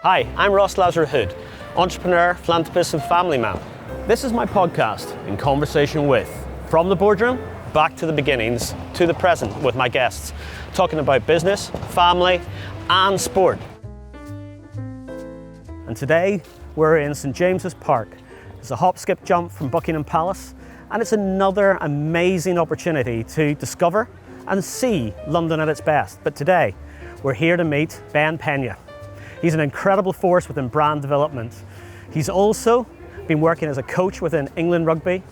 Hi, I'm Ross Lazaroo-hood, entrepreneur, philanthropist and family man. This is my podcast in conversation with, from the boardroom, back to the beginnings, to the present with my guests, talking about business, family and sport. And today we're in St James's Park. It's a hop, skip, jump from Buckingham Palace, and it's another amazing opportunity to discover and see London at its best. But today we're here to meet Ben Pegna. He's an incredible force within brand development. He's also been working as a coach within England Rugby.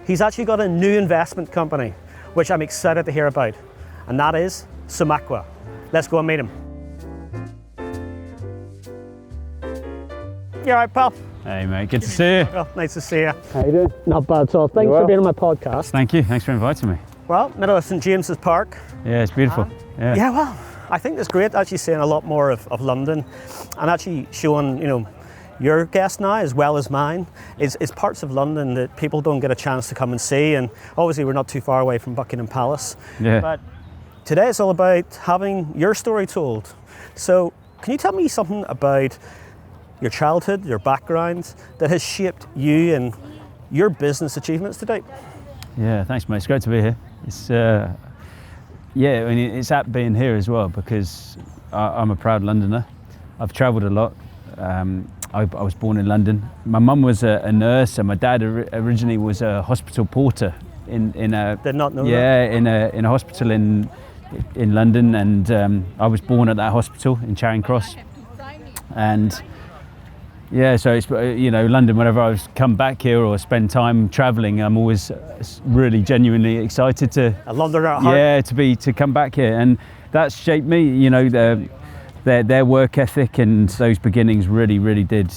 He's actually got a new investment company, which I'm excited to hear about, and that is Sumacqua. Let's go and meet him. You all right, pal? Hey mate, good to see you. Well, nice to see you. How you doing? Not bad at all. Thanks for being on my podcast. Thank you, thanks for inviting me. Well, middle of St James's Park. Yeah, it's beautiful. Yeah, well, I think it's great actually seeing a lot more of London and actually showing, your guest now as well as mine is parts of London that people don't get a chance to come and see, and obviously we're not too far away from Buckingham Palace. Yeah. But today it's all about having your story told. So can you tell me something about your childhood, your background that has shaped you and your business achievements to date? Yeah, thanks mate, it's great to be here. It's it's apt being here as well because I'm a proud Londoner. I've travelled a lot. I was born in London. My mum was a nurse and my dad originally was a hospital porter in a Did not know that. in a hospital in London, and I was born at that hospital in Charing Cross. And yeah, so it's London. Whenever I come back here or spend time travelling, I'm always really genuinely excited to. A Londoner at heart. Yeah, to come back here, and that's shaped me. Their work ethic and those beginnings really did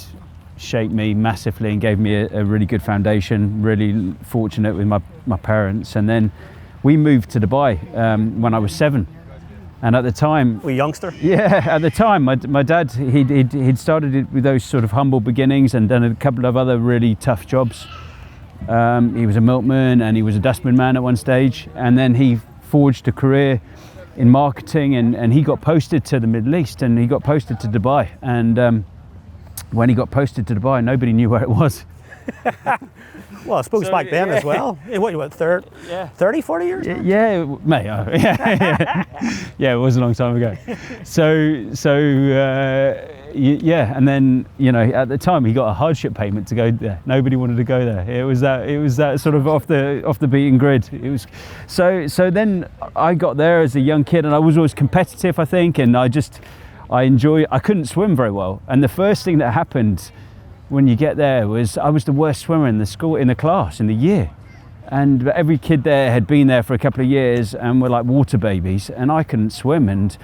shape me massively and gave me a really good foundation. Really fortunate with my parents, and then we moved to Dubai when I was 7. And at the time, wee youngster. Yeah, at the time, my dad he'd started it with those sort of humble beginnings and done a couple of other really tough jobs. He was a milkman and he was a dustbin man at one stage, and then he forged a career in marketing, and he got posted to the Middle East and he got posted to Dubai. And when he got posted to Dubai, nobody knew where it was. Well, I suppose back then as well. What, you went 30, 40 years? Yeah, mate. Yeah, it was a long time ago. And then at the time he got a hardship payment to go there. Nobody wanted to go there. It was that sort of off the beaten grid. It was so then I got there as a young kid, and I was always competitive, I think, and I couldn't swim very well, and the first thing that happened when you get there was I was the worst swimmer in the class in the year, and every kid there had been there for a couple of years and were like water babies, and I couldn't swim. And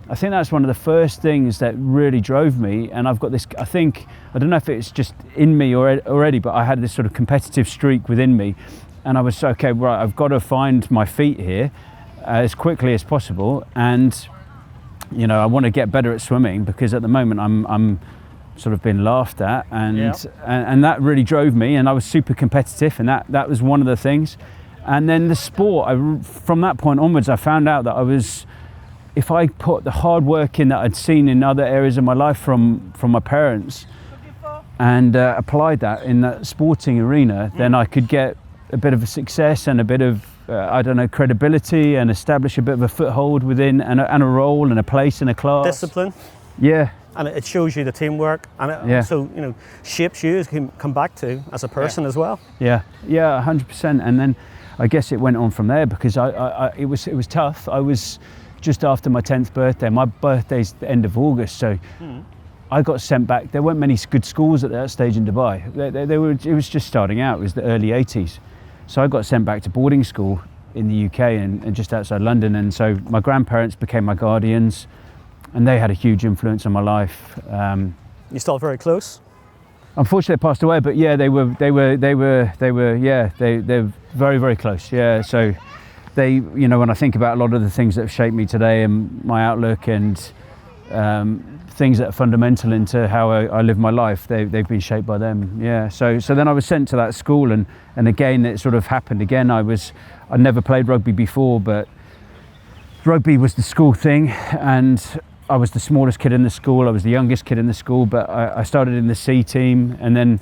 I think that's one of the first things that really drove me. And I've got this, I don't know if it's just in me already, but I had this sort of competitive streak within me, and I was okay, right, I've got to find my feet here as quickly as possible, and I want to get better at swimming because at the moment I'm sort of been laughed at, and that really drove me, and I was super competitive, and that was one of the things. And then the sport, from that point onwards, I found out that if I put the hard work in that I'd seen in other areas of my life from my parents and applied that in that sporting arena, then I could get a bit of a success and a bit of credibility, and establish a bit of a foothold within and a role and a place in a class. Discipline. Yeah. And it shows you the teamwork, and it also, shapes you as you come back to as a person as well. Yeah, 100%. And then I guess it went on from there because it was tough. I was just after my 10th birthday. My birthday's the end of August, so I got sent back. There weren't many good schools at that stage in Dubai. It was just starting out. It was the early 80s. So I got sent back to boarding school in the UK and just outside London. And so my grandparents became my guardians, and they had a huge influence on my life. You're still very close? Unfortunately, they passed away, but yeah, they're very, very close. Yeah, so when I think about a lot of the things that have shaped me today and my outlook and things that are fundamental into how I live my life, they've been shaped by them. Yeah. So then I was sent to that school, and again it sort of happened again. I'd never played rugby before, but rugby was the school thing, and I was the smallest kid in the school, I was the youngest kid in the school, but I started in the C team and then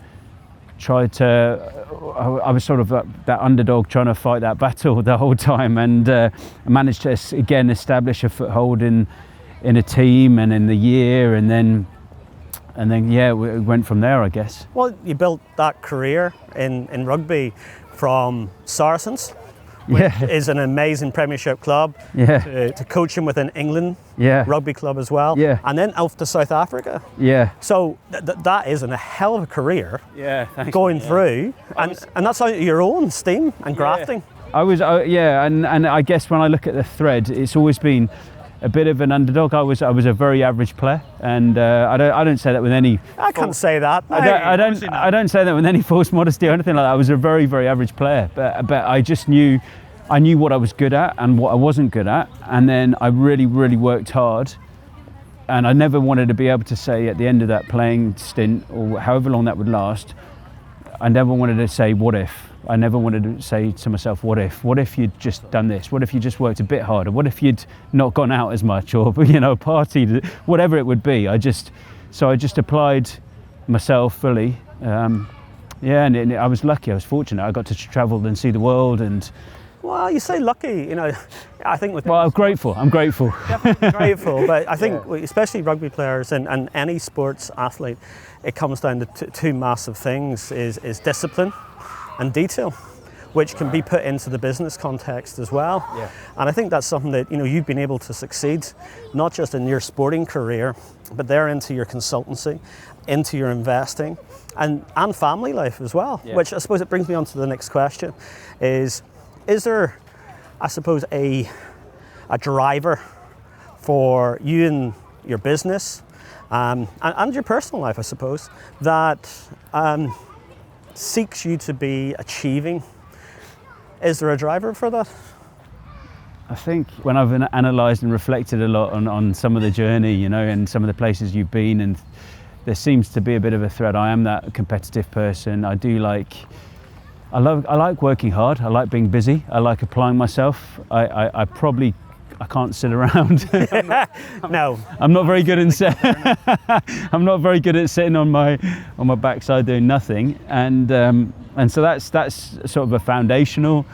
tried to, I was sort of that underdog trying to fight that battle the whole time, and managed to again establish a foothold in a team and in the year, and then yeah, we went from there, I guess. Well, you built that career in rugby from Saracens, which is an amazing Premiership club, to coaching within England Rugby club as well, and then off to South Africa. So that is a hell of a career going through, and that's out of your own steam and grafting. And I guess when I look at the thread, it's always been a bit of an underdog. I was a very average player, and I don't say that with any. I can't say that. No, I don't say that with any false modesty or anything like that. I was a very, very average player, but I just knew what I was good at and what I wasn't good at, and then I really, really worked hard. And I never wanted to be able to say at the end of that playing stint, or however long that would last, I never wanted to say what if. I never wanted to say to myself, what if you'd just done this? What if you just worked a bit harder? What if you'd not gone out as much, or partied, whatever it would be. I just applied myself fully. And I was lucky, I was fortunate. I got to travel and see the world. And well, you say lucky, I think with... Well, I'm grateful. Definitely grateful, but I think especially rugby players and any sports athlete, it comes down to two massive things, is discipline and detail, which can be put into the business context as well. And I think that's something that you've been able to succeed, not just in your sporting career, but there into your consultancy, into your investing, and family life as well. Which I suppose it brings me on to the next question: is there, I suppose, a driver for you and your business and your personal life, I suppose, that seeks you to be achieving? Is there a driver for that? I think when I've analysed and reflected a lot on some of the journey, and some of the places you've been, and there seems to be a bit of a thread. I am that competitive person. I like working hard. I like being busy. I like applying myself. I can't sit around. No, I'm not very good I'm not very good at sitting on my backside doing nothing. And so that's sort of a foundational.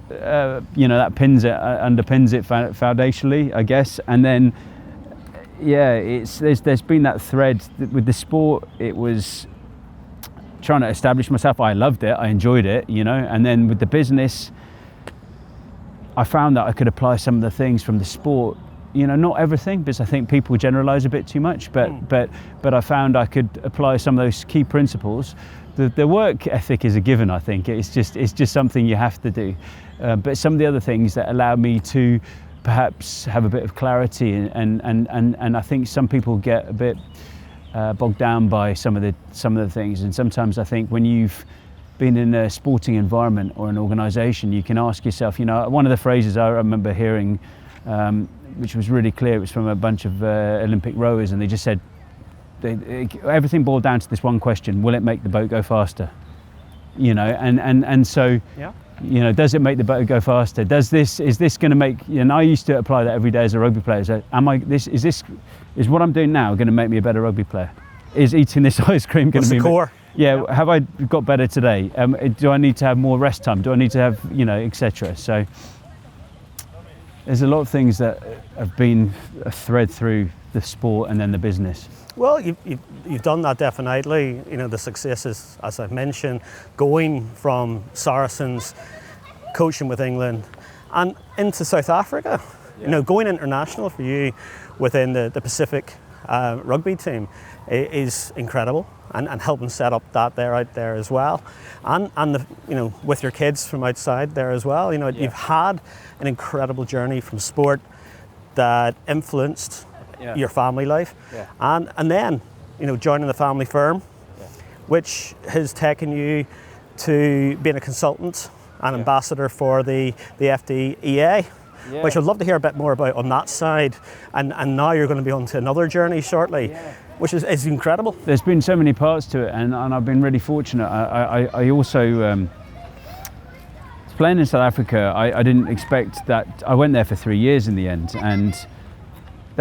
That underpins it foundationally, I guess. And then, there's been that thread with the sport. It was trying to establish myself. I loved it. I enjoyed it. And then with the business, I found that I could apply some of the things from the sport, not everything, because I think people generalize a bit too much, but I found I could apply some of those key principles. The work ethic is a given, I think. It's just something you have to do. But some of the other things that allow me to perhaps have a bit of clarity, and I think some people get a bit bogged down by some of the things. And sometimes I think when you've been in a sporting environment or an organisation, you can ask yourself, one of the phrases I remember hearing, which was really clear, it was from a bunch of Olympic rowers, and they just said, everything boiled down to this one question: will it make the boat go faster? And so, does it make the boat go faster? Is this going to make? And I used to apply that every day as a rugby player. So, is what I'm doing now going to make me a better rugby player? Is eating this ice cream going to be? What's the core? Have I got better today? Do I need to have more rest time? Do I need to have, etc. So there's a lot of things that have been a thread through the sport and then the business. Well, you've done that definitely. The successes, as I've mentioned, going from Saracens, coaching with England, and into South Africa. Going international for you within the Pacific rugby team is incredible, and helping set up that out there as well, and with your kids from outside there as well. You've had an incredible journey from sport that influenced your family life, and then joining the family firm, which has taken you to being a consultant and ambassador for the FDEA. Which I'd love to hear a bit more about on that side, and now you're going to be on to another journey shortly, which is incredible. There's been so many parts to it, and I've been really fortunate. I also playing in South Africa, I didn't expect that. I went there for 3 years in the end, and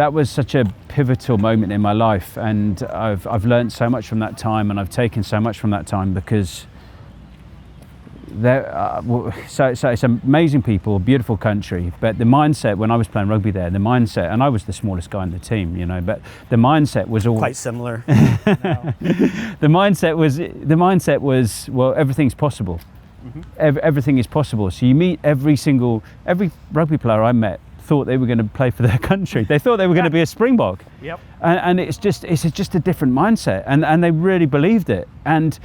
that was such a pivotal moment in my life, and I've learned so much from that time, and I've taken so much from that time, because so it's amazing people, beautiful country, but the mindset when I was playing rugby there, the mindset, and I was the smallest guy in the team, you know, but the mindset was all quite similar. The mindset was, well, everything's possible. Everything is possible. So you meet every rugby player I met thought they were going to play for their country. They thought they were going to be a Springbok. Yep. And it's just a different mindset, and they really believed it. And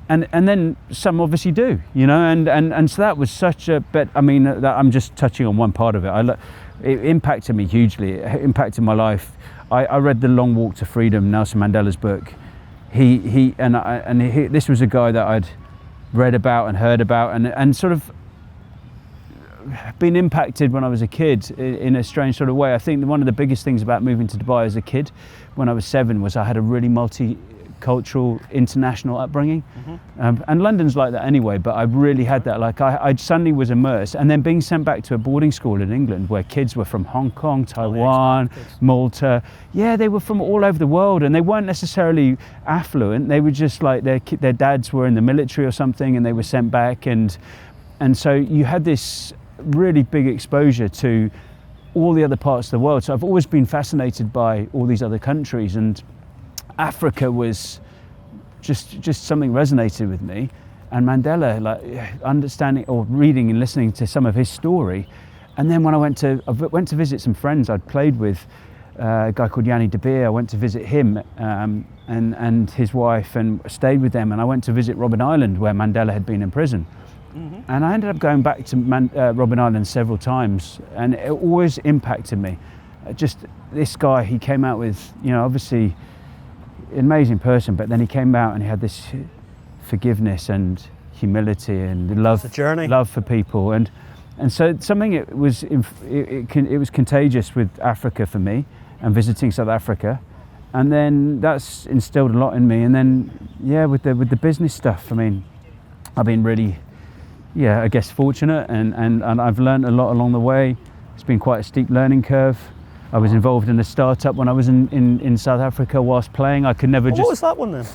then some obviously do, you know, and so that was such a, but I mean, I'm just touching on one part of it. It impacted me hugely. It impacted my life. I read The Long Walk to Freedom, Nelson Mandela's book. This was a guy that I'd read about and heard about, and sort of been impacted when I was a kid in a strange sort of way. I think one of the biggest things about moving to Dubai as a kid when I was 7 was I had a really multicultural, international upbringing. And London's like that anyway, but I really had that. Like I suddenly was immersed, and then being sent back to a boarding school in England where kids were from Hong Kong, Taiwan, Malta. Yeah, they were from all over the world, and they weren't necessarily affluent. They were just like their dads were in the military or something, and they were sent back, and so you had this really big exposure to all the other parts of the world. So I've always been fascinated by all these other countries, and Africa was just something resonated with me. And Mandela, like understanding or reading and listening to some of his story. And then when I went to visit some friends I'd played with, a guy called Yanni De Beer. I went to visit him and his wife, and stayed with them. And I went to visit Robben Island, where Mandela had been in prison. And I ended up going back to Robben Island several times, and it always impacted me. Just this guy, he came out with, you know, obviously an amazing person, but then he came out and he had this forgiveness and humility and love, love for people, and so something it was contagious with Africa for me, and visiting South Africa, and then that's instilled a lot in me. And then with the business stuff, I mean, I've been really, I guess, fortunate, and I've learned a lot along the way. It's been quite a steep learning curve. I was involved in a startup when I was in South Africa whilst playing. I could never just... What was that one then?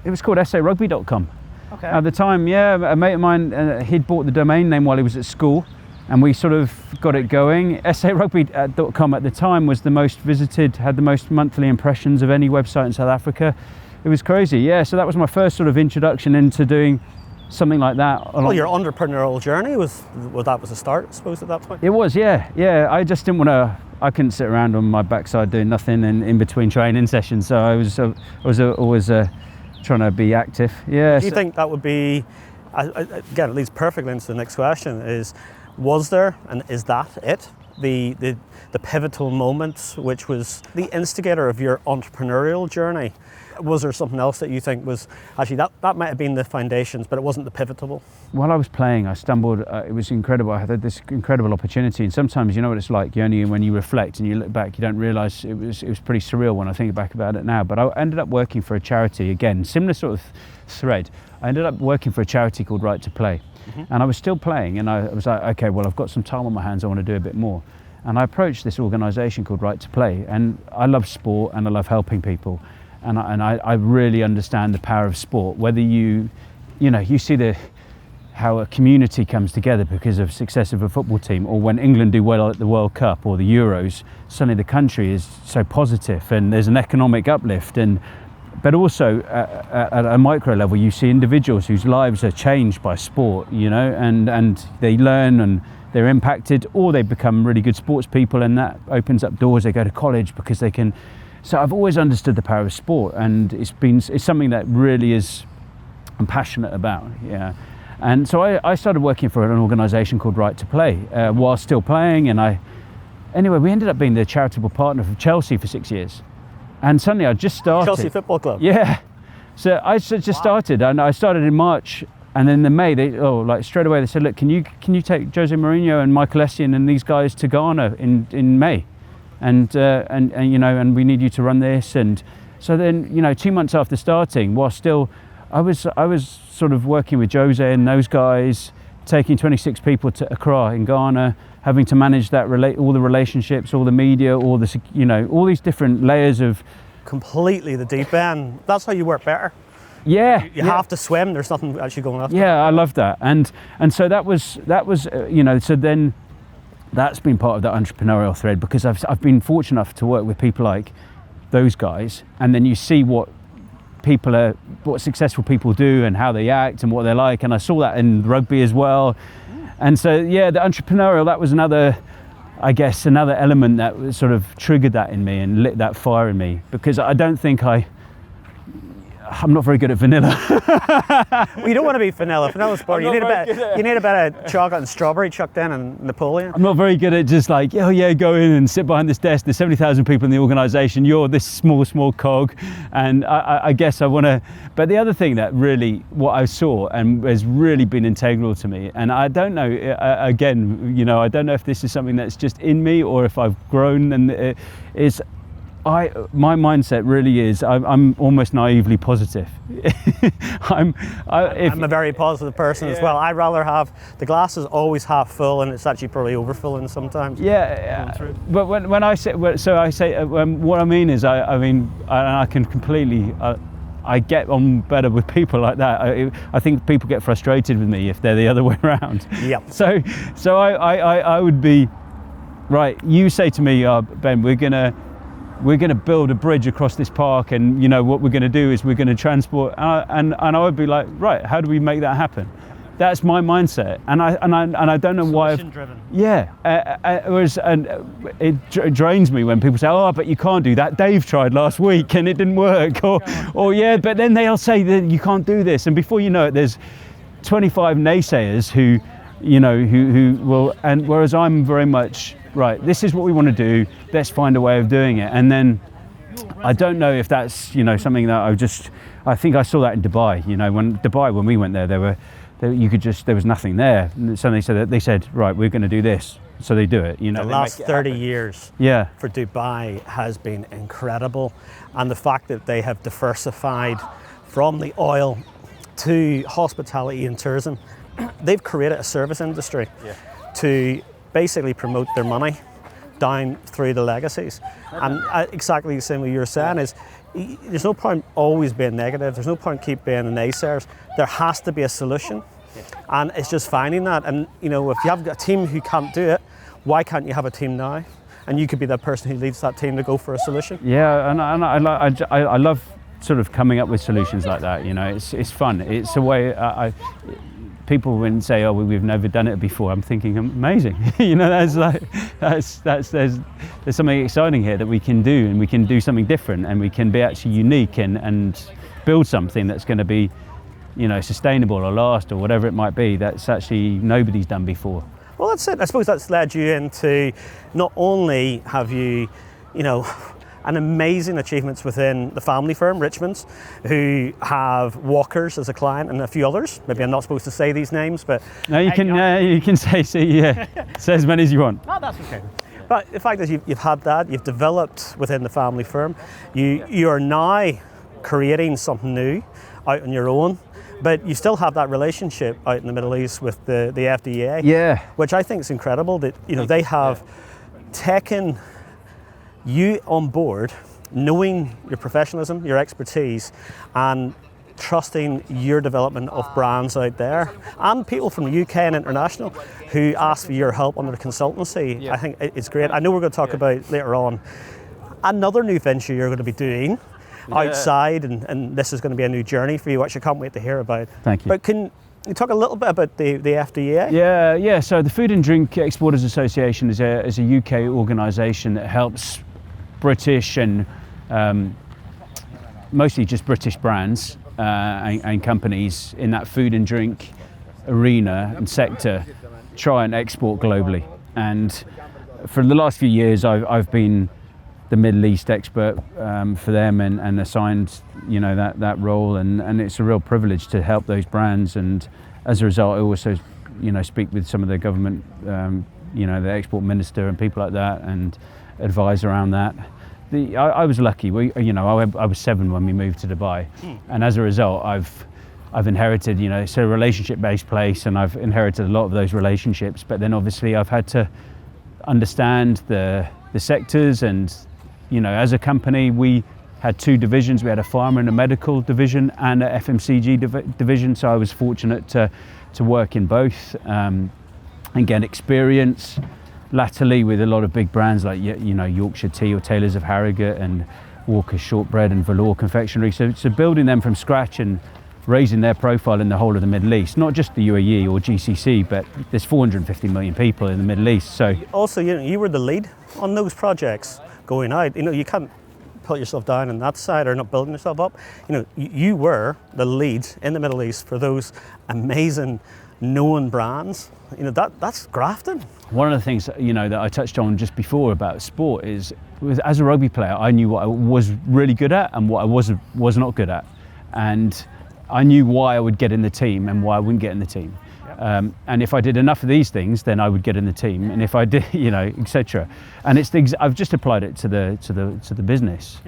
It was called sarugby.com. Okay. At the time, a mate of mine, he'd bought the domain name while he was at school, and we sort of got it going. sarugby.com at the time was the most visited, had the most monthly impressions of any website in South Africa. It was crazy, so that was my first sort of introduction into doing something like that. Well, your entrepreneurial journey was a start, I suppose, at that point? It was, I just didn't want to, I couldn't sit around on my backside doing nothing in between training sessions, so I was always trying to be active. Do you think that would be, again, it leads perfectly into the next question, was there, and is that it? The pivotal moment, which was the instigator of your entrepreneurial journey? Was there something else that you think was actually that might have been the foundations, but it wasn't the pivotal? While I was playing, I stumbled. It was incredible. I had this incredible opportunity, and sometimes you know what it's like. When you reflect and you look back, you don't realise it was pretty surreal when I think back about it now. But I ended up working for a charity again, similar sort of thread. I ended up working for a charity called Right to Play, and I was still playing, and I was like, okay, well, I've got some time on my hands. I want to do a bit more. And I approached this organisation called Right to Play, and I love sport and I love helping people. And I really understand the power of sport. Whether you see how a community comes together because of success of a football team, or when England do well at the World Cup or the Euros, suddenly the country is so positive and there's an economic uplift. But also at a micro level, you see individuals whose lives are changed by sport, and they learn and they're impacted, or they become really good sports people, and that opens up doors. They go to college because they can. So I've always understood the power of sport, and it's something that really I'm passionate about. And so I started working for an organisation called Right to Play while still playing, and anyway, we ended up being the charitable partner of Chelsea for 6 years. And suddenly I just started. Chelsea Football Club? Yeah. So I just started, and I started in March, and then in May, straight away they said, look, can you take Jose Mourinho and Michael Essien and these guys to Ghana in May? And we need you to run this. And so then 2 months after starting, while still I was sort of working with Jose and those guys, taking 26 people to Accra in Ghana, having to manage that all the relationships, all the media, all the all these different layers of completely the deep end. That's how you work better. Yeah, you have to swim. There's nothing actually going after. Yeah, I love that, and so that was so then that's been part of that entrepreneurial thread, because I've been fortunate enough to work with people like those guys, and then you see what successful people do and how they act and what they're like, and I saw that in rugby as well. And so yeah, the entrepreneurial, that was another element that sort of triggered that in me and lit that fire in me, because I don't think I'm not very good at vanilla. Well, you don't want to be vanilla. Vanilla's boring. You need a bit of chocolate and strawberry chucked in and Napoleon. I'm not very good at just like, oh yeah, go in and sit behind this desk. There's 70,000 people in the organisation. You're this small cog. And I guess I want to... But the other thing that really, what I saw and has really been integral to me, and I don't know, again, I don't know if this is something that's just in me or if I've grown, and is... my mindset really is I'm almost naively positive. I'm a very positive person as well. I'd rather have the glass is always half full, and it's actually probably overfilling sometimes. Yeah. But when I say what I mean is I can completely. I get on better with people like that. I think people get frustrated with me if they're the other way around. Yep. So I would be right. You say to me, Ben, we're gonna build a bridge across this park, and what we're gonna do is we're gonna transport, and I would be like, right, how do we make that happen? That's my mindset, and I don't know why. Solution-driven. Yeah, it drains me when people say, oh, but you can't do that. Dave tried last week and it didn't work, or yeah, but then they'll say that you can't do this, and before you know it, there's 25 naysayers who will, and whereas I'm very much, right, this is what we want to do, let's find a way of doing it. And then I don't know if that's something that I think I saw that in Dubai. When we went there, there was nothing there, and so they said right, we're going to do this, so they do it. The last 30 years for Dubai has been incredible, and the fact that they have diversified from the oil to hospitality and tourism, they've created a service industry to basically promote their money down through the legacies. And exactly the same way you're saying is, there's no point always being negative, there's no point keep being a naysayers. There has to be a solution, and it's just finding that. And if you have a team who can't do it, why can't you have a team now? And you could be the person who leads that team to go for a solution. Yeah, and I love sort of coming up with solutions like that. It's fun. It's a way. People when say, oh, we've never done it before, I'm thinking amazing. There's something exciting here that we can do, and we can do something different, and we can be actually unique and build something that's going to be, sustainable or last or whatever it might be. That's actually nobody's done before. Well, that's it. I suppose that's led you into, not only have you, and amazing achievements within the family firm, Richmond's, who have Walkers as a client and a few others. Maybe I'm not supposed to say these names, but... No, you can say as many as you want. No, that's okay. But the fact is you've had that, you've developed within the family firm. You are now creating something new out on your own, but you still have that relationship out in the Middle East with the FDA. Yeah. Which I think is incredible that, they have taken you on board, knowing your professionalism, your expertise, and trusting your development of brands out there, and people from the UK and international who ask for your help under the consultancy. Yeah. I think it's great. I know we're going to talk about later on another new venture you're going to be doing outside, and this is going to be a new journey for you, which I can't wait to hear about. Thank you. But can you talk a little bit about the FDA? Yeah. So the Food and Drink Exporters Association is a UK organisation that helps British and mostly just British brands and companies in that food and drink arena and sector try and export globally. And for the last few years, I've been the Middle East expert for them and assigned that role, and it's a real privilege to help those brands. And as a result, I also speak with some of the government, the export minister and people like that, and advise around that. I was lucky. I was 7 when we moved to Dubai, and as a result, I've inherited. It's a relationship-based place, and I've inherited a lot of those relationships. But then, obviously, I've had to understand the sectors. And as a company, we had two divisions. We had a pharma and a medical division and a FMCG division. So I was fortunate to work in both and get experience latterly with a lot of big brands like Yorkshire Tea or Taylors of Harrogate and Walker's Shortbread and Velour Confectionery. So building them from scratch and raising their profile in the whole of the Middle East, not just the UAE or GCC, but there's 450 million people in the Middle East. So also, you were the lead on those projects going out. You can't put yourself down on that side or not building yourself up. You were the lead in the Middle East for those amazing known brands. That's grafting. One of the things that I touched on just before about sport is, as a rugby player, I knew what I was really good at and what I was not good at, and I knew why I would get in the team and why I wouldn't get in the team. Yep. And if I did enough of these things, then I would get in the team. And if I did, etc. And I've just applied it to the business.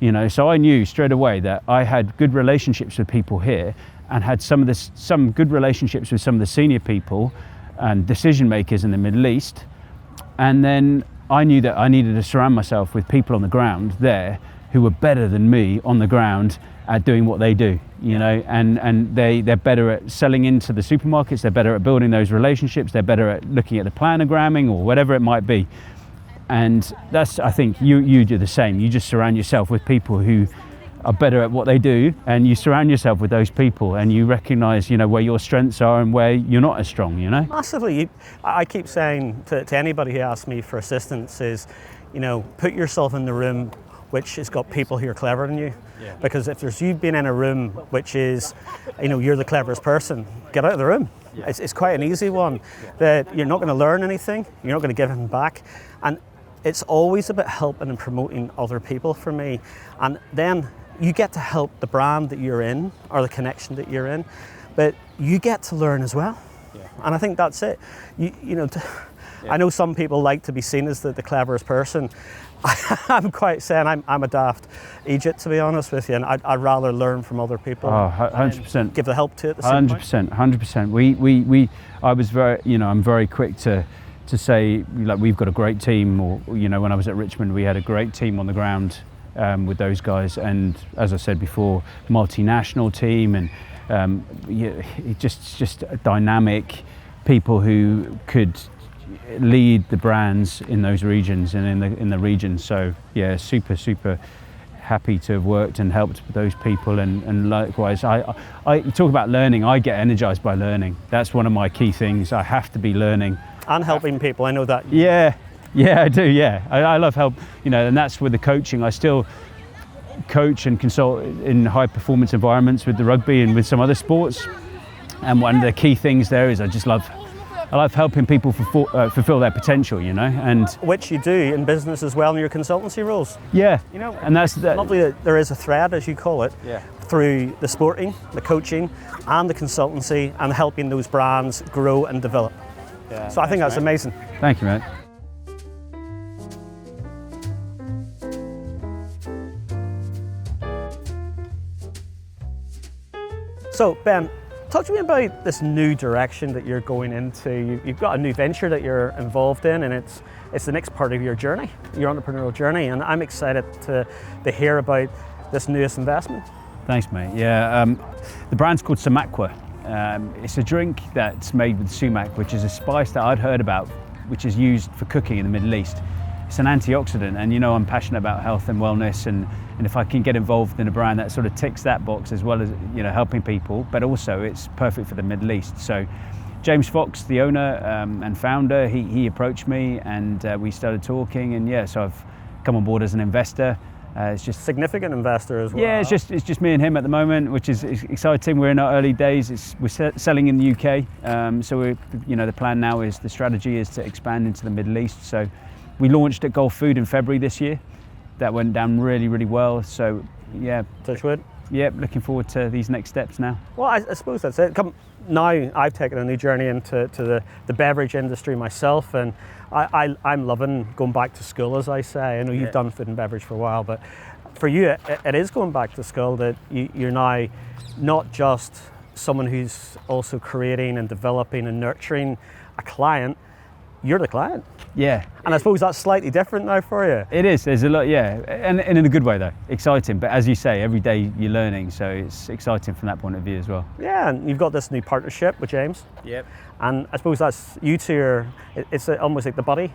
Yep. So I knew straight away that I had good relationships with people here, and had some good relationships with some of the senior people and decision makers in the Middle East. And then I knew that I needed to surround myself with people on the ground there who were better than me on the ground at doing what they do, and they're better at selling into the supermarkets, they're better at building those relationships, they're better at looking at the planogramming or whatever it might be. And I think you do the same. You just surround yourself with people who are better at what they do, and you surround yourself with those people, and you recognize where your strengths are and where you're not as strong. Massively. I keep saying to anybody who asks me for assistance is, put yourself in the room which has got people who are cleverer than you. Yeah. Because if you've been in a room which is, you're the cleverest person, get out of the room. Yeah. It's quite an easy one. Yeah. That you're not going to learn anything, you're not going to give anything back, and it's always about helping and promoting other people for me. And then you get to help the brand that you're in or the connection that you're in, but you get to learn as well. Yeah. And I think that's it. I know some people like to be seen as the cleverest person. I'm quite saying I'm a daft Egypt, to be honest with you, and I'd rather learn from other people. 100%. Give the help to it. 100%. I was very, I'm very quick to say, like, we've got a great team, or when I was at Richmond, we had a great team on the ground with those guys, and as I said before, multinational team, and just dynamic people who could lead the brands in those regions and in the region. So yeah, super happy to have worked and helped those people, and likewise, I you talk about learning. I get energized by learning. That's one of my key things. I have to be learning and helping people. I know that. Yeah, I do. Yeah, I love help. And that's with the coaching. I still coach and consult in high performance environments with the rugby and with some other sports. And one of the key things there is I love helping people fulfill their potential, and which you do in business as well in your consultancy roles. Yeah, and that's lovely that there is a thread, as you call it, yeah, through the sporting, the coaching, and the consultancy, and helping those brands grow and develop. Yeah, so I think that's amazing. Thank you, mate. So Ben, talk to me about this new direction that you're going into. You've got a new venture that you're involved in, and it's the next part of your journey, your entrepreneurial journey, and I'm excited to hear about this newest investment. Thanks, mate. Yeah, the brand's called Sumacqua. It's a drink that's made with sumac, which is a spice that I'd heard about, which is used for cooking in the Middle East. It's an antioxidant, and I'm passionate about health and wellness, and if I can get involved in a brand that sort of ticks that box, as well as helping people, but also it's perfect for the Middle East. So James Fox, the owner and founder, he approached me, and we started talking, and so I've come on board as an investor. It's just significant investor as well. Yeah, it's just me and him at the moment, which is exciting. We're in our early days. We're selling in the UK, so the plan now is, the strategy is to expand into the Middle East. So we launched at Gulf Food in February this year. That went down really well. So yeah, touch wood. Yeah, looking forward to these next steps now. Well, I suppose that's it. Now I've taken a new journey into the beverage industry myself, and I'm loving going back to school, as I say. I know you've done food and beverage for a while, but for you, it is going back to school, that you're now not just someone who's also creating and developing and nurturing a client. you're the client. Yeah. And I suppose that's slightly different now for you. It is. There's a lot, yeah, and in a good way though. Exciting, but as you say, every day you're learning, so it's exciting from that point of view as well. Yeah, and you've got this new partnership with James. Yep. And I suppose that's you two are. It's almost like the buddy,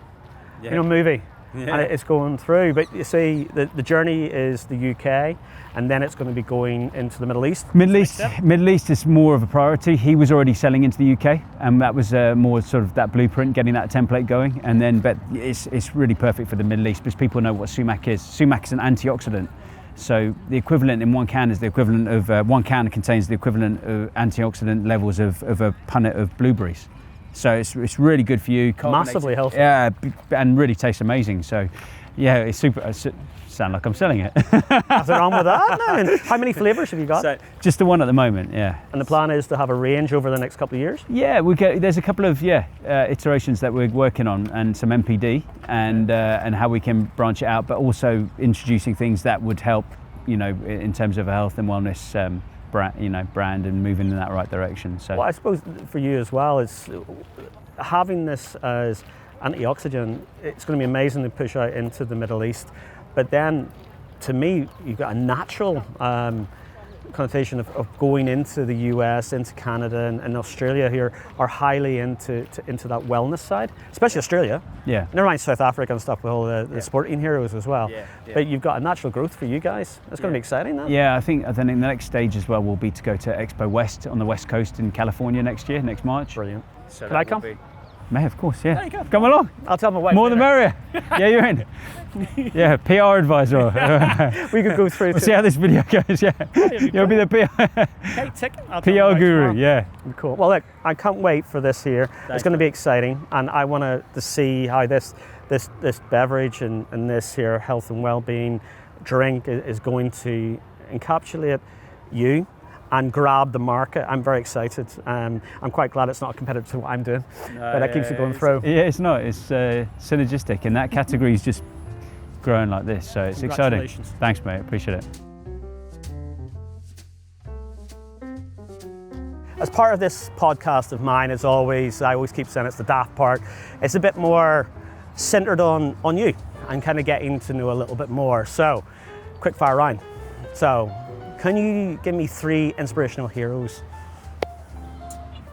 movie. Yeah. And it's going through. But you see, the journey is the UK, and then it's going to be going into the Middle East. Middle East is more of a priority. He was already selling into the UK, and that was more sort of that blueprint, getting that template going. And then, but it's really perfect for the Middle East because people know what sumac is. Sumac is an antioxidant. So the equivalent in one can is the equivalent of one can contains the equivalent of antioxidant levels of a punnet of blueberries. So it's really good for you. Massively healthy. Yeah, and really tastes amazing. So yeah, it's super. I sound like I'm selling it. Nothing wrong with that. No. And how many flavours have you got? So, just the one at the moment, yeah. And the plan is to have a range over the next couple of years? Yeah, there's a couple of iterations that we're working on, and some MPD and how we can branch it out, but also introducing things that would help, in terms of a health and wellness brand and moving in that right direction. So, well, I suppose for you as well, it's having this as antioxidant. It's going to be amazing to push out into the Middle East, but then to me, you've got a natural connotation of going into the US, into Canada, and Australia here are highly into that wellness side, especially Australia. Yeah. Never mind South Africa and stuff with all the sporting heroes as well. Yeah. But you've got a natural growth for you guys. It's going to be exciting, that. Yeah, I think the next stage as well will be to go to Expo West on the West Coast in California next March. Brilliant. So Can I come? May, of course, yeah. There you go. Come along. I'll tell my wife. More the merrier. Yeah, you're in. Yeah, PR advisor. We could go through. We'll see how this video goes. Yeah, you'll be the PR guru. Yeah. Cool. Well, look, I can't wait for this here. It's going to be exciting, and I want to see how this beverage and this here health and well-being drink is going to encapsulate you and grab the market. I'm very excited. I'm quite glad it's not a competitor to what I'm doing, but that keeps it going through. Yeah, it's not. It's synergistic, and that category is just growing like this, so it's exciting. Thanks, mate. Appreciate it. As part of this podcast of mine, I always keep saying it's the daft part. It's a bit more centered on you and kind of getting to know a little bit more. So, quick fire round. So, can you give me 3 inspirational heroes?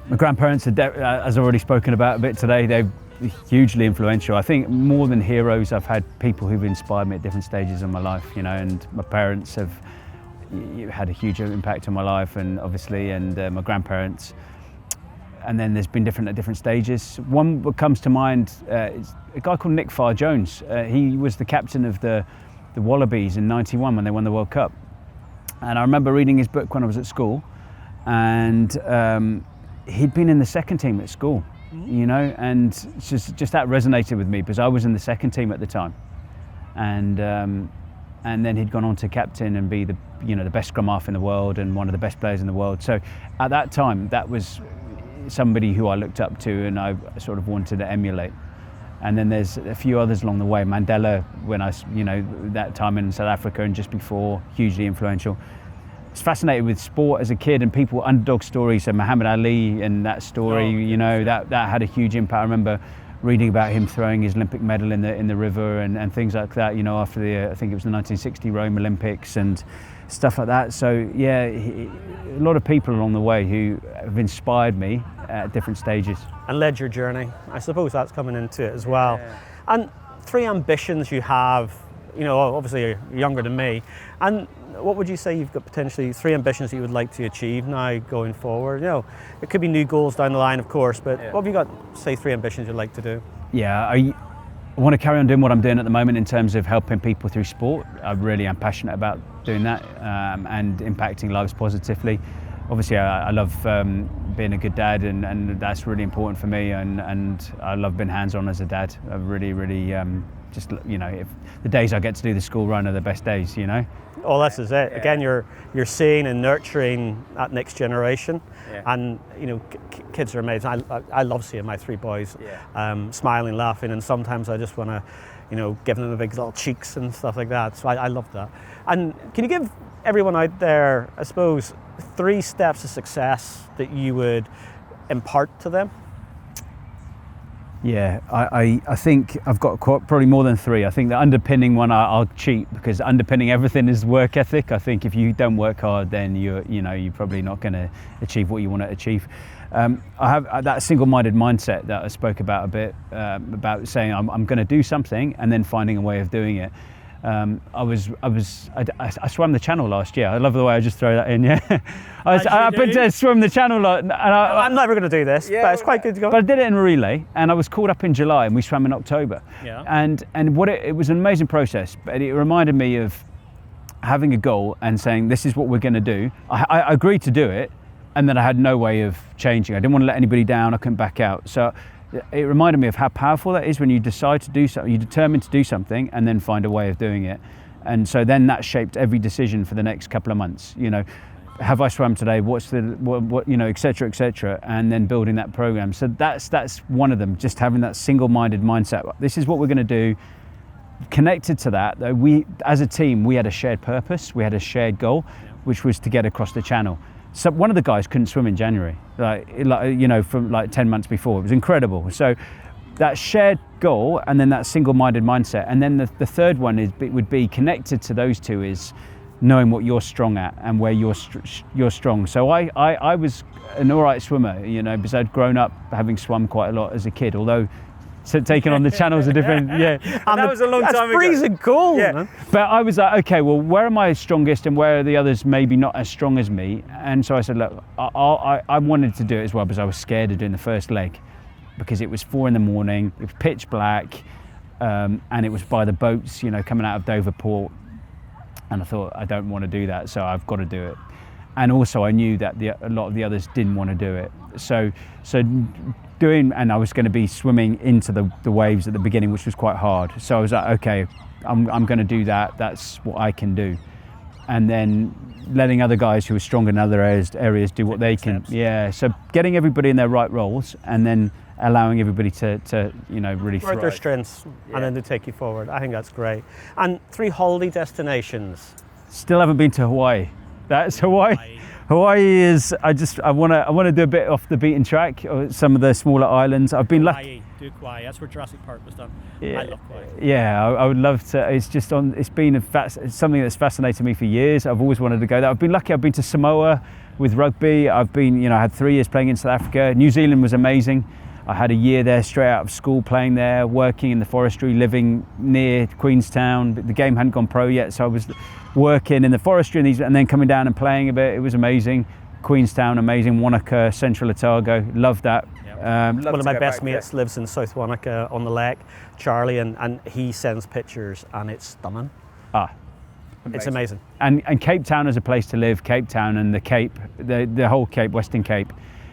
My grandparents, as I've already spoken about a bit today, they're hugely influential. I think more than heroes, I've had people who've inspired me at different stages of my life, and my parents have had a huge impact on my life, and obviously, and my grandparents. And then there's been different at different stages. One that comes to mind is a guy called Nick Farr-Jones. He was the captain of the Wallabies in '91 when they won the World Cup. And I remember reading his book when I was at school, and he'd been in the second team at school, and just that resonated with me because I was in the second team at the time, and then he'd gone on to captain and be the best scrum half in the world and one of the best players in the world. So at that time, that was somebody who I looked up to and I sort of wanted to emulate. And then there's a few others along the way. Mandela, when that time in South Africa and just before, hugely influential. I was fascinated with sport as a kid and people, underdog stories. So Muhammad Ali and that story, that had a huge impact. I remember reading about him throwing his Olympic medal in the river and things like that, after I think it was the 1960 Rome Olympics and stuff like that. So yeah, a lot of people along the way who have inspired me at different stages. And led your journey. I suppose that's coming into it as well. Yeah. And 3 ambitions you have, obviously you're younger than me. And what would you say you've got potentially 3 ambitions that you would like to achieve now going forward? It could be new goals down the line, of course, but what have you got, say, 3 ambitions you'd like to do? Yeah, I want to carry on doing what I'm doing at the moment in terms of helping people through sport. I really am passionate about doing that and impacting lives positively. Obviously, I love being a good dad, and that's really important for me. And I love being hands-on as a dad. I really, if the days I get to do the school run are the best days, Oh, this is it. Again, you're seeing and nurturing that next generation, and kids are amazing. I love seeing my 3 boys smiling, laughing, and sometimes I just want to, give them the big little cheeks and stuff like that. So I love that. And can you give everyone out there, I suppose, 3 steps of success that you would impart to them? Yeah, I think I've got probably more than 3. I think the underpinning one I'll cheat, because underpinning everything is work ethic. I think if you don't work hard, then you're probably not going to achieve what you want to achieve. I have that single-minded mindset that I spoke about a bit, about saying I'm going to do something and then finding a way of doing it. I swam the channel last year. I love the way I just throw that in. Yeah, I put to swim the channel, and I'm never going to do this, but it's quite good to go. But I did it in a relay, and I was called up in July, and we swam in October. Yeah. And it was an amazing process, but it reminded me of having a goal and saying, this is what we're going to do. I agreed to do it, and then I had no way of changing. I didn't want to let anybody down. I couldn't back out. So it reminded me of how powerful that is when you decide to do something, you're determined to do something and then find a way of doing it. And so then that shaped every decision for the next couple of months. Have I swam today? What's what et cetera, et cetera. And then building that program. So that's one of them, just having that single-minded mindset. This is what we're going to do. Connected to that, though, we, as a team, we had a shared purpose. We had a shared goal, which was to get across the channel. So one of the guys couldn't swim in January, from 10 months before. It was incredible. So that shared goal, and then that single-minded mindset, and then the third one would be connected to those two, is knowing what you're strong at and where you're strong. So I was an all right swimmer, because I'd grown up having swum quite a lot as a kid, although taking on the channels are different. Yeah, and that was a long time ago. That's freezing cold. Yeah. Man. But I was like, okay, well, where am I strongest and where are the others maybe not as strong as me? And so I said, look, I wanted to do it as well, because I was scared of doing the first leg, because it was 4 a.m, it was pitch black, and it was by the boats, coming out of Dover Port. And I thought, I don't want to do that, so I've got to do it. And also I knew that a lot of the others didn't want to do it. So and I was going to be swimming into the waves at the beginning, which was quite hard. So I was like, okay, I'm going to do that. That's what I can do. And then letting other guys who are stronger in other areas do what they can. Yeah. So getting everybody in their right roles, and then allowing everybody to really thrive. Their strengths, and then to take you forward. I think that's great. And 3 holiday destinations. Still haven't been to Hawaii. That's Hawaii. Hawaii is, I want to do a bit off the beaten track, or some of the smaller islands. I've been lucky. Do Kauai. That's where Jurassic Park was done. Yeah. I love Kauai. Yeah, I would love to. It's been something that's fascinated me for years. I've always wanted to go there. I've been lucky. I've been to Samoa with rugby. I've been, I had 3 years playing in South Africa. New Zealand was amazing. I had a year there straight out of school, playing there, working in the forestry, living near Queenstown. But the game hadn't gone pro yet, so I was working in the forestry and then coming down and playing a bit. It was amazing. Queenstown, amazing. Wanaka, Central Otago, loved that. One of my best mates lives in South Wanaka on the lake, Charlie, and he sends pictures, and it's stunning. Amazing. It's amazing. And Cape Town is a place to live. Cape Town and the Cape, the whole Cape, Western Cape.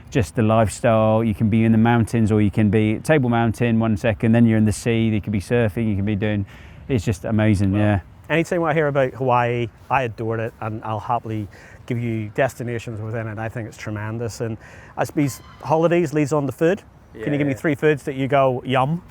Just the lifestyle. You can be in the mountains, or you can be at Table Mountain 1 second, then you're in the sea. You can be surfing, you can be doing. It's just amazing. Well, yeah. Anytime I hear about Hawaii, I adored it, and I'll happily give you destinations within it. I think it's tremendous. And I suppose holidays leads on to food. Yeah. Can you give me 3 foods that you go yum?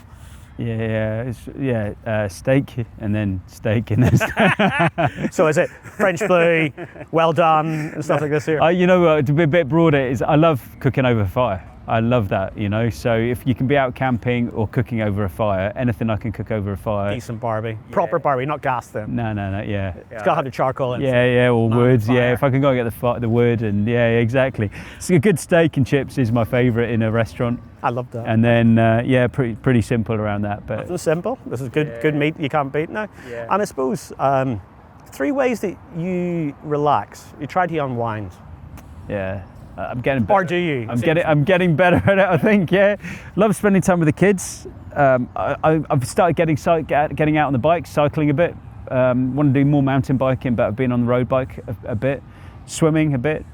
Steak, and then steak, and then steak. So is it French blue, well done, and stuff like this here? To be a bit broader, is I love cooking over fire. I love that, So if you can be out camping or cooking over a fire, anything I can cook over a fire. Decent barbie, proper barbie, not gas then. No, yeah. It's got to have the charcoal in it. Yeah, or wood. Yeah, if I can go and get the wood, and exactly. So a good steak and chips is my favourite in a restaurant. I love that. And then pretty simple around that. But nothing simple. This is good meat you can't beat now. Yeah. And I suppose 3 ways that you relax. You try to unwind. Yeah. I'm getting better. Or do you? I'm getting better at it, I think. Yeah, love spending time with the kids. I've started getting out on the bike, cycling a bit. Want to do more mountain biking, but I've been on the road bike a bit, swimming a bit,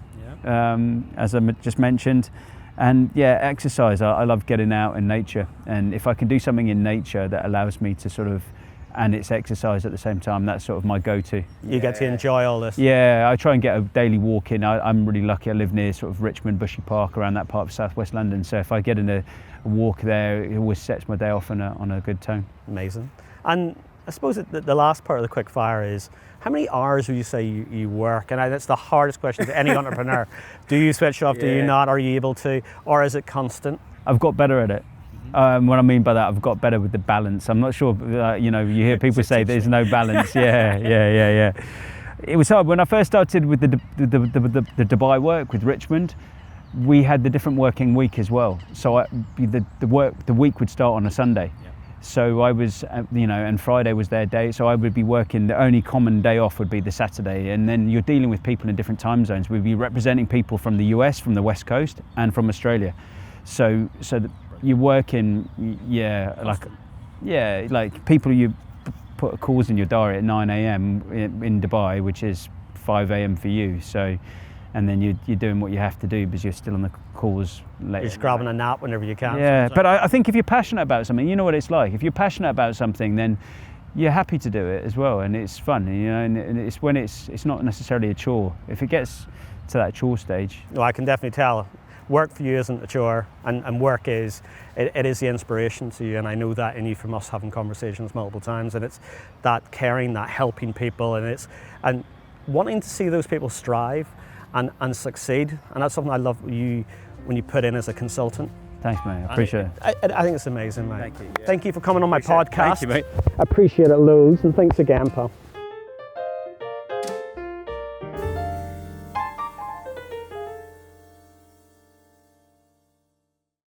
as I just mentioned, and exercise. I love getting out in nature, and if I can do something in nature that allows me to sort of. And it's exercise at the same time. That's sort of my go-to. You get to enjoy all this. Yeah, I try and get a daily walk in. I'm really lucky. I live near sort of Richmond, Bushy Park, around that part of southwest London. So if I get in a walk there, it always sets my day off on a good tone. Amazing. And I suppose the last part of the quick fire is, how many hours would you say you work? And that's the hardest question to any entrepreneur. Do you switch off? Do you not? Are you able to? Or is it constant? I've got better at it. What I mean by that, I've got better with the balance. I'm not sure, you know, you hear people say there's no balance. Yeah. It was hard when I first started with the Dubai work with Richmond. We had the different working week as well. So the week would start on a Sunday. So I was, you know, and Friday was their day. So I would be working. The only common day off would be the Saturday. And then you're dealing with people in different time zones. We'd be representing people from the US, from the West Coast, and from Australia. So you're working, like people you put calls in your diary at 9 a.m. in Dubai, which is 5 a.m. for you. So, and then you're doing what you have to do because you're still on the calls later. You're just grabbing a nap whenever you can. Yeah, but I think if you're passionate about something, you know what it's like. If you're passionate about something, then you're happy to do it as well, and it's fun. You know, and it's when it's not necessarily a chore. If it gets to that chore stage. Well, I can definitely tell. Work for you isn't a chore, and work is it is the inspiration to you, and I know that in you from us having conversations multiple times, and it's that caring, that helping people, and wanting to see those people strive and succeed, and that's something I love when you put in as a consultant. Thanks, mate. I appreciate it. I think it's amazing, mate. Thank you. Thank you for coming on my podcast. Thank you, mate. I appreciate it loads, and thanks again, pal.